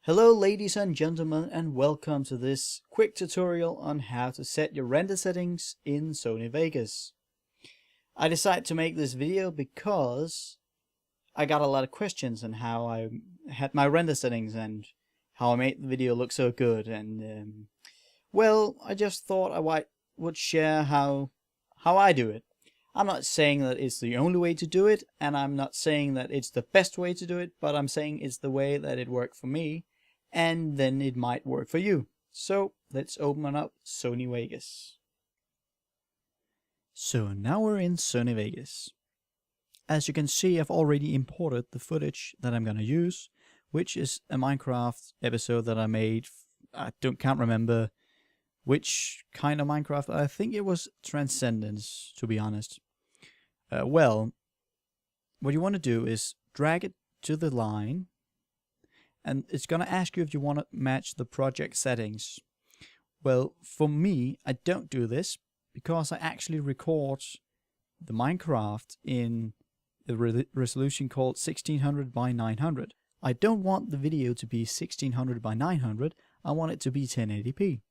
Hello ladies and gentlemen, and welcome to this quick tutorial on how to set your render settings in Sony Vegas. I decided to make this video because I got a lot of questions on how I had my render settings and how I made the video look so good, and well, I just thought I would share how I do it. I'm not saying that it's the only way to do it, and I'm not saying that it's the best way to do it, but I'm saying it's the way that it worked for me, and then it might work for you. So let's open up Sony Vegas. So now we're in Sony Vegas. As you can see, I've already imported the footage that I'm gonna use, which is a Minecraft episode that I made. Can't remember which kind of Minecraft. I think it was Transcendence, to be honest. Well, what you want to do is drag it to the line, and it's going to ask you if you want to match the project settings. Well, for me, I don't do this because I actually record the Minecraft in a resolution called 1600 by 900. I don't want the video to be 1600 by 900, I want it to be 1080p.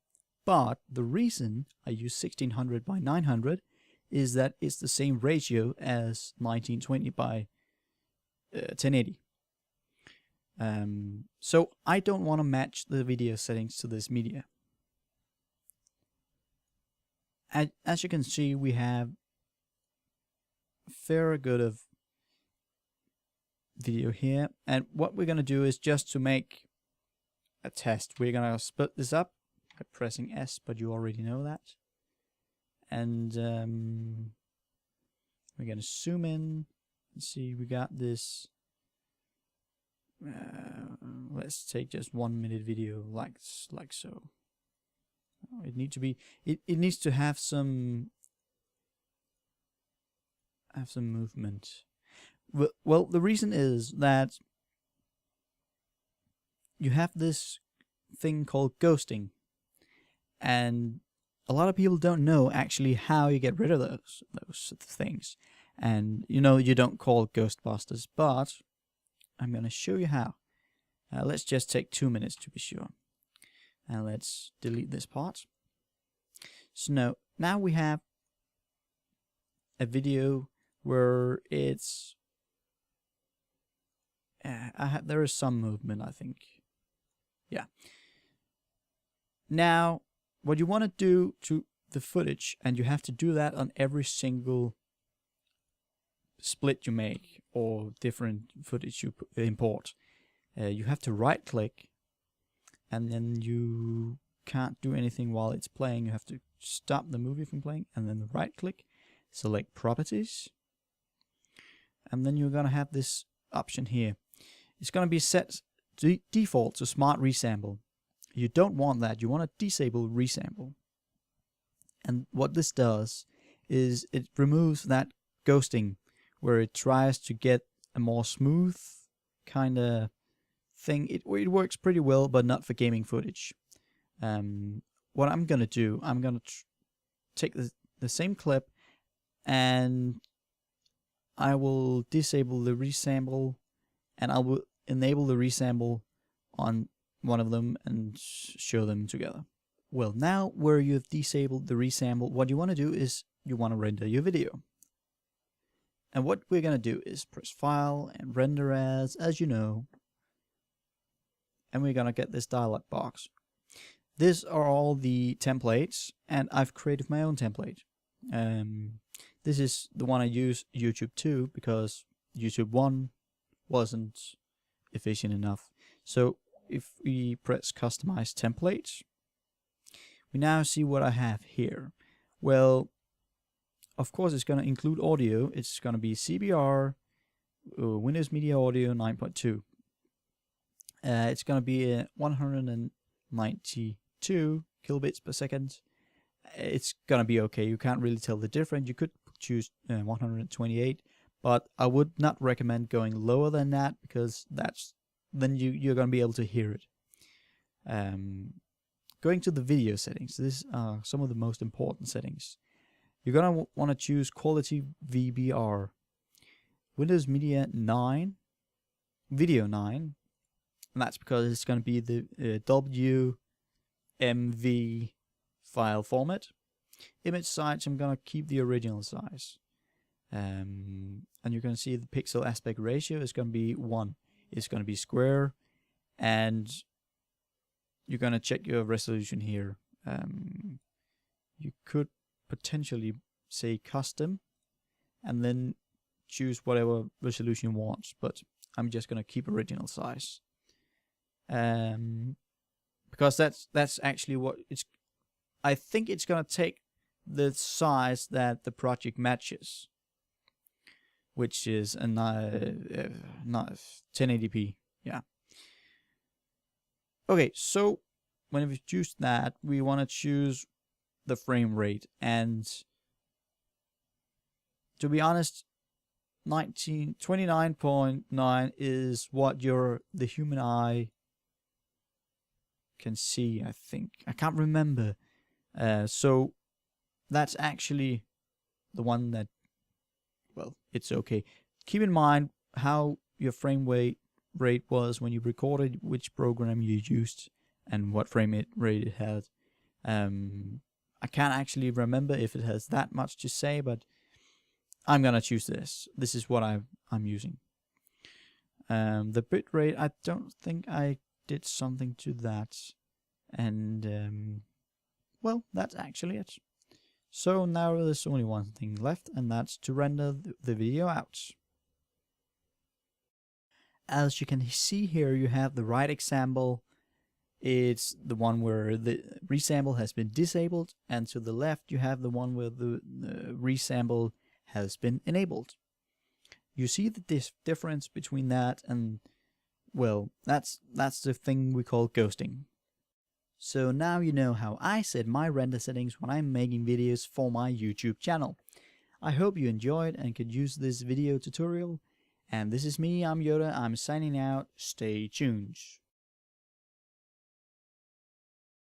But the reason I use 1600 by 900 is that it's the same ratio as 1920 by 1080. So I don't want to match the video settings to this media. As you can see, we have a fair good of video here, and what we're going to do is, just to make a test, we're going to split this up by pressing S, but you already know that. And we're going to zoom in and see, we got this. Let's take just 1 minute video like so. It needs to be, it needs to have some movement. Well, the reason is that you have this thing called ghosting, and a lot of people don't know actually how you get rid of those things. And you don't call it Ghostbusters, but I'm going to show you how. Let's just take 2 minutes to be sure. And let's delete this part. So now we have a video where it's there is some movement, I think. Yeah. Now what you want to do to the footage, and you have to do that on every single split you make or different footage you import, you have to right click, and then you can't do anything while it's playing. You have to stop the movie from playing, and then right click, select properties, and then you're gonna have this option here. It's gonna be set to default to smart resample. You don't want that. You want to disable resample. And what this does is it removes that ghosting, where it tries to get a more smooth kind of thing. It works pretty well, but not for gaming footage. What I'm going to do, I'm going to take the same clip, and I will disable the resample, and I will enable the resample on one of them and show them together. Well, now where you've disabled the resample, what you want to do is you want to render your video. And what we're going to do is press File and Render as you know, and we're going to get this dialog box. These are all the templates, and I've created my own template. This is the one I use YouTube 2 because YouTube 1 wasn't efficient enough. So if we press Customize Template, we now see what I have here. Well, of course it's going to include audio. It's going to be CBR, Windows Media Audio 9.2. It's going to be 192 kilobits per second. It's going to be okay. You can't really tell the difference. You could choose 128, but I would not recommend going lower than that, because then you're going to be able to hear it. Going to the video settings, these are some of the most important settings. You're going to want to choose Quality VBR, Windows Media 9, Video 9, and that's because it's going to be the WMV file format. Image size, I'm going to keep the original size. And you're going to see the pixel aspect ratio is going to be 1. It's going to be square, and you're going to check your resolution here. You could potentially say custom and then choose whatever resolution you want, but I'm just going to keep original size. Because that's actually what it's, I think it's going to take the size that the project matches, which is a 1080p. Yeah. Okay, so when we choose that, we want to choose the frame rate, and to be honest, 29.9 is what the human eye can see. I think I can't remember. So that's actually the one that, well, it's okay. Keep in mind how your frame rate was when you recorded, which program you used, and what frame rate it had. I can't actually remember if it has that much to say, but I'm gonna choose this. This is what I'm using. The bit rate, I don't think I did something to that, and well, that's actually it. So now there's only one thing left, and that's to render the video out. As you can see here, you have the right example. It's the one where the resample has been disabled, and to the left you have the one where the resample has been enabled. You see this difference between that, and well, that's the thing we call ghosting. So now you know how I set my render settings when I'm making videos for my YouTube channel. I hope you enjoyed and could use this video tutorial. And this is me, I'm Yoda, I'm signing out. Stay tuned.